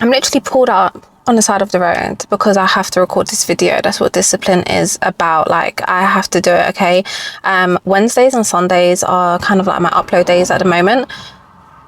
I'm literally pulled up on the side of the road because I have to record this video. That's what discipline is about. Like, I have to do it, okay? Wednesdays and Sundays are kind of like my upload days at the moment.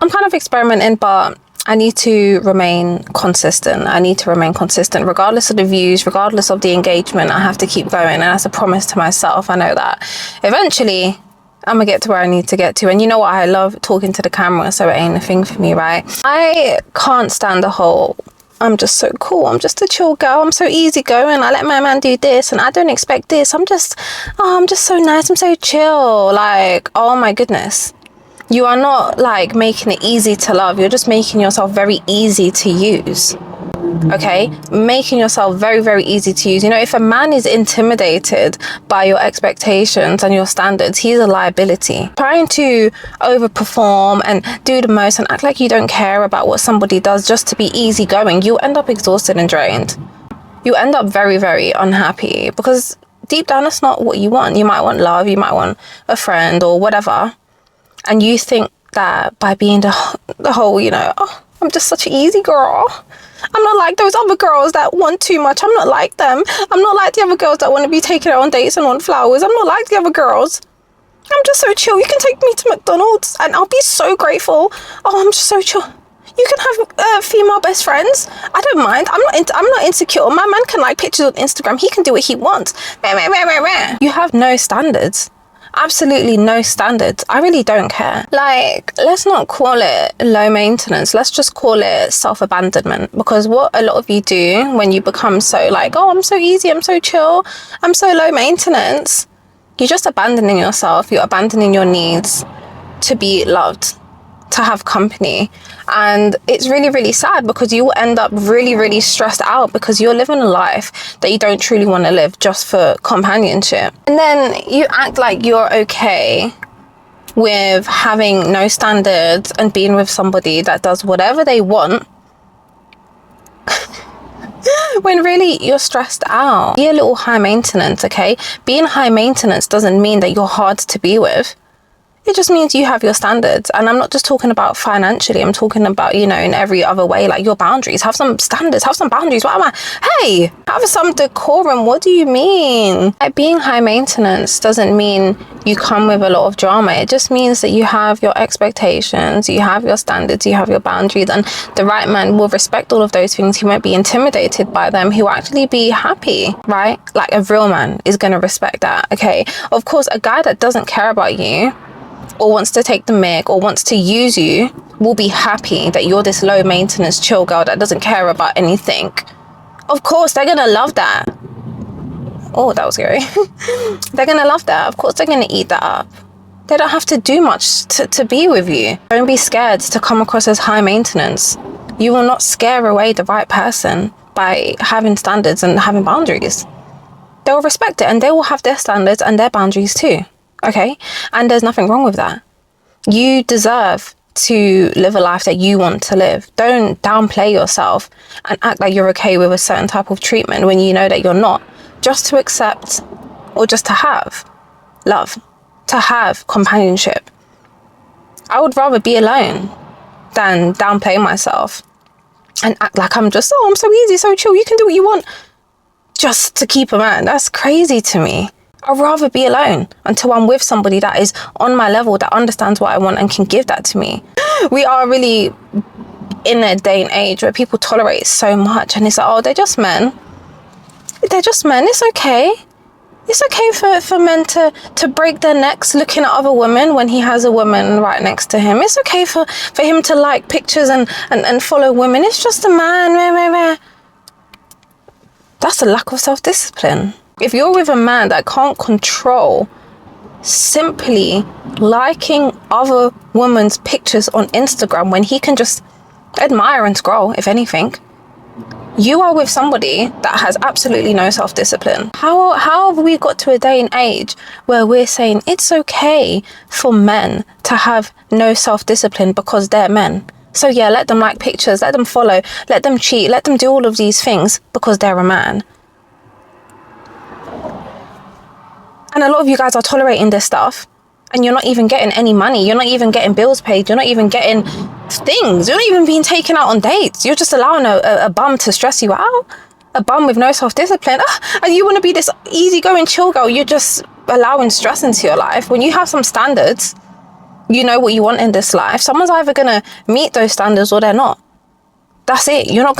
I'm kind of experimenting, but I need to remain consistent. I need to remain consistent regardless of the views, regardless of the engagement. I have to keep going, and that's a promise to myself. I know that eventually I'm gonna get to where I need to get to. And you know what? I love talking to the camera, so it ain't a thing for me, right? I can't stand the whole, I'm just so cool, I'm just a chill girl, I'm so easygoing, I let my man do this and I don't expect this, I'm just so nice, I'm so chill. Like, oh my goodness. You are not like making it easy to love, you're just making yourself very easy to use. Okay, making yourself very, very easy to use. You know, if a man is intimidated by your expectations and your standards, he's a liability. Trying to overperform and do the most and act like you don't care about what somebody does just to be easygoing, you'll end up exhausted and drained. You end up very, very unhappy because deep down that's not what you want. You might want love, you might want a friend or whatever, and you think that by being the whole, you know, oh, I'm just such an easy girl, I'm not like those other girls that want too much. I'm not like them. I'm not like the other girls that want to be taken out on dates and want flowers. I'm not like the other girls. I'm just so chill. You can take me to McDonald's and I'll be so grateful. Oh, I'm just so chill. You can have female best friends. I don't mind. I'm not insecure. My man can like pictures on Instagram. He can do what he wants. You have no standards. Absolutely no standards. I really don't care. Like, let's not call it low maintenance. Let's just call it self-abandonment. Because what a lot of you do when you become so like, oh, I'm so easy, I'm so chill, I'm so low maintenance, you're just abandoning yourself. You're abandoning your needs to be loved, to have company. And it's really, really sad because you will end up really, really stressed out because you're living a life that you don't truly want to live just for companionship. And then you act like you're okay with having no standards and being with somebody that does whatever they want when really you're stressed out. Be a little high maintenance, okay? Being high maintenance doesn't mean that you're hard to be with. It just means you have your standards. And I'm not just talking about financially. I'm talking about, you know, in every other way, like your boundaries. Have some standards, have some boundaries. What am I? Hey, have some decorum. What do you mean? Like, being high maintenance doesn't mean you come with a lot of drama. It just means that you have your expectations, you have your standards, you have your boundaries, and the right man will respect all of those things. He won't be intimidated by them. He will actually be happy, right? Like, a real man is going to respect that, okay? Of course, a guy that doesn't care about you or wants to take the mic or wants to use you will be happy that you're this low maintenance chill girl that doesn't care about anything. Of course, they're gonna love that. Oh, that was scary. They're gonna love that. Of course, they're gonna eat that up. They don't have to do much to be with you. Don't be scared to come across as high maintenance. You will not scare away the right person by having standards and having boundaries. They'll respect it and they will have their standards and their boundaries too. Okay, and there's nothing wrong with that. You deserve to live a life that you want to live. Don't downplay yourself and act like you're okay with a certain type of treatment when you know that you're not, just to accept or just to have love, to have companionship. I would rather be alone than downplay myself and act like I'm just, oh, I'm so easy, so chill, you can do what you want, just to keep a man. That's crazy to me. I'd rather be alone until I'm with somebody that is on my level, that understands what I want and can give that to me. We are really in a day and age where people tolerate so much and it's like, oh, they're just men. They're just men. It's okay. It's okay for men to break their necks looking at other women when he has a woman right next to him. It's okay for him to like pictures and follow women. It's just a man. That's a lack of self-discipline. If you're with a man that can't control simply liking other women's pictures on Instagram when he can just admire and scroll, if anything, you are with somebody that has absolutely no self-discipline. How have we got to a day and age where we're saying it's okay for men to have no self-discipline because they're men? So yeah, let them like pictures, let them follow, let them cheat, let them do all of these things because they're a man. And a lot of you guys are tolerating this stuff and you're not even getting any money. You're not even getting bills paid. You're not even getting things. You're not even being taken out on dates. You're just allowing a bum to stress you out. A bum with no self-discipline. And you want to be this easygoing chill girl. You're just allowing stress into your life. When you have some standards, you know what you want in this life. Someone's either going to meet those standards or they're not. That's it. You're not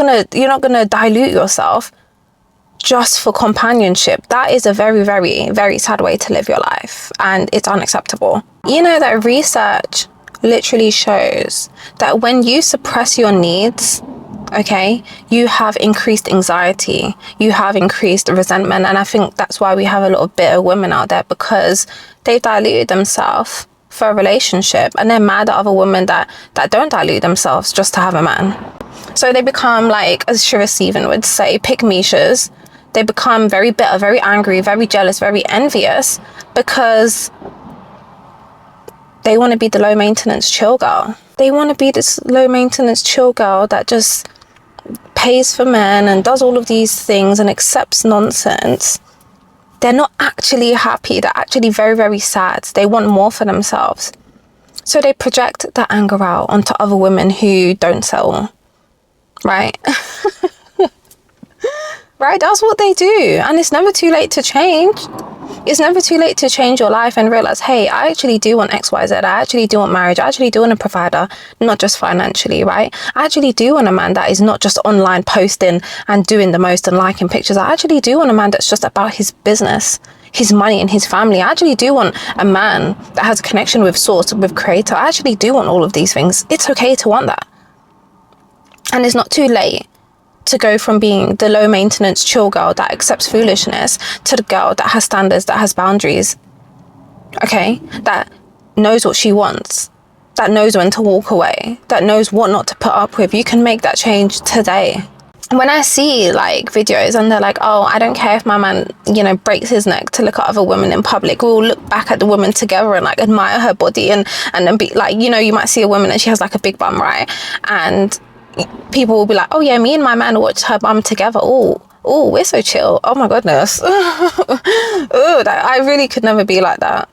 gonna dilute yourself just for companionship. That is a very, very, very sad way to live your life, and it's unacceptable. You know that research literally shows that when you suppress your needs, okay, you have increased anxiety, you have increased resentment, and I think that's why we have a lot of bitter women out there, because they've diluted themselves for a relationship, and they're mad at other women that don't dilute themselves just to have a man. So they become, like, as Shira Stephen would say, pick-meishers. They become very bitter, very angry, very jealous, very envious, because they want to be the low-maintenance chill girl. They want to be this low-maintenance chill girl that just pays for men and does all of these things and accepts nonsense. They're not actually happy. They're actually very, very sad. They want more for themselves. So they project that anger out onto other women who don't sell. Right? Right? That's what they do. And it's never too late to change. It's never too late to change your life and realize, hey, I actually do want XYZ. I actually do want marriage. I actually do want a provider, not just financially, right? I actually do want a man that is not just online posting and doing the most and liking pictures. I actually do want a man that's just about his business, his money and his family. I actually do want a man that has a connection with source, with creator. I actually do want all of these things. It's okay to want that. And it's not too late to go from being the low maintenance chill girl that accepts foolishness to the girl that has standards, that has boundaries, okay, that knows what she wants, that knows when to walk away, that knows what not to put up with. You can make that change today. When I see like videos and they're like, oh, I don't care if my man, you know, breaks his neck to look at other women in public, we'll look back at the woman together and like admire her body and then be like, you know, you might see a woman and she has like a big bum, right? And people will be like, oh yeah, me and my man watched her bum together. Oh, we're so chill. Oh my goodness. I really could never be like that.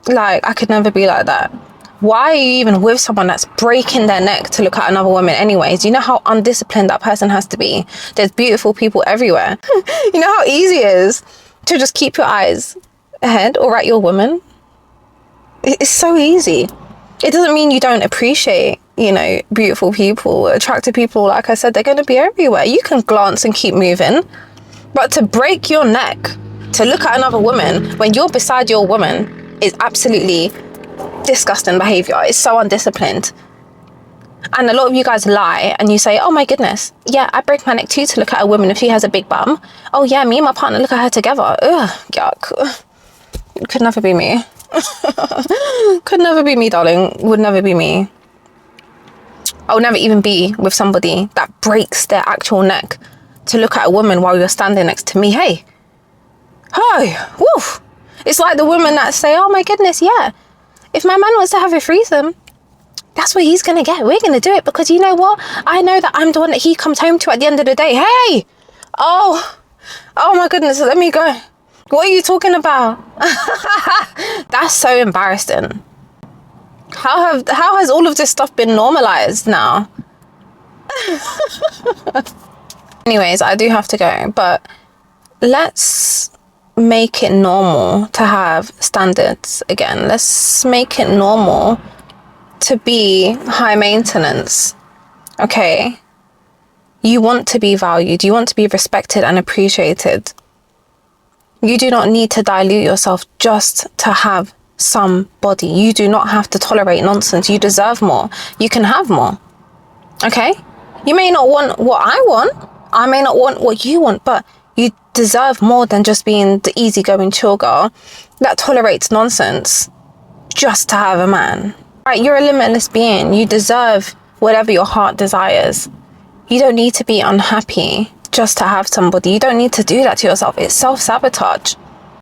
Like, I could never be like that. Why are you even with someone that's breaking their neck to look at another woman anyways? You know how undisciplined that person has to be? There's beautiful people everywhere. You know how easy it is to just keep your eyes ahead or at your woman? It's so easy. It doesn't mean you don't appreciate, you know, beautiful people, attractive people. Like I said, they're going to be everywhere. You can glance and keep moving. But to break your neck, to look at another woman when you're beside your woman is absolutely disgusting behavior. It's so undisciplined. And a lot of you guys lie and you say, oh my goodness, yeah, I break my neck too to look at a woman if she has a big bum. Oh yeah, me and my partner look at her together. Ugh, yuck. It could never be me. Could never be me, darling. Would never be me. I would never even be with somebody that breaks their actual neck to look at a woman while you're standing next to me. Hey, woof. It's like the women that say, oh my goodness, yeah, if my man wants to have a threesome, that's what he's gonna get. We're gonna do it because you know what? I know that I'm the one that he comes home to at the end of the day. Hey, oh my goodness, let me go. What are you talking about? That's so embarrassing. How has all of this stuff been normalized now? Anyways, I do have to go, but let's make it normal to have standards again. Let's make it normal to be high maintenance. Okay? You want to be valued. You want to be respected and appreciated. You do not need to dilute yourself just to have somebody. You do not have to tolerate nonsense. You deserve more. You can have more. Okay? You may not want what I want. I may not want what you want, but you deserve more than just being the easygoing chill girl that tolerates nonsense just to have a man. Right? You're a limitless being. You deserve whatever your heart desires. You don't need to be unhappy just to have somebody. You don't need to do that to yourself. It's self-sabotage.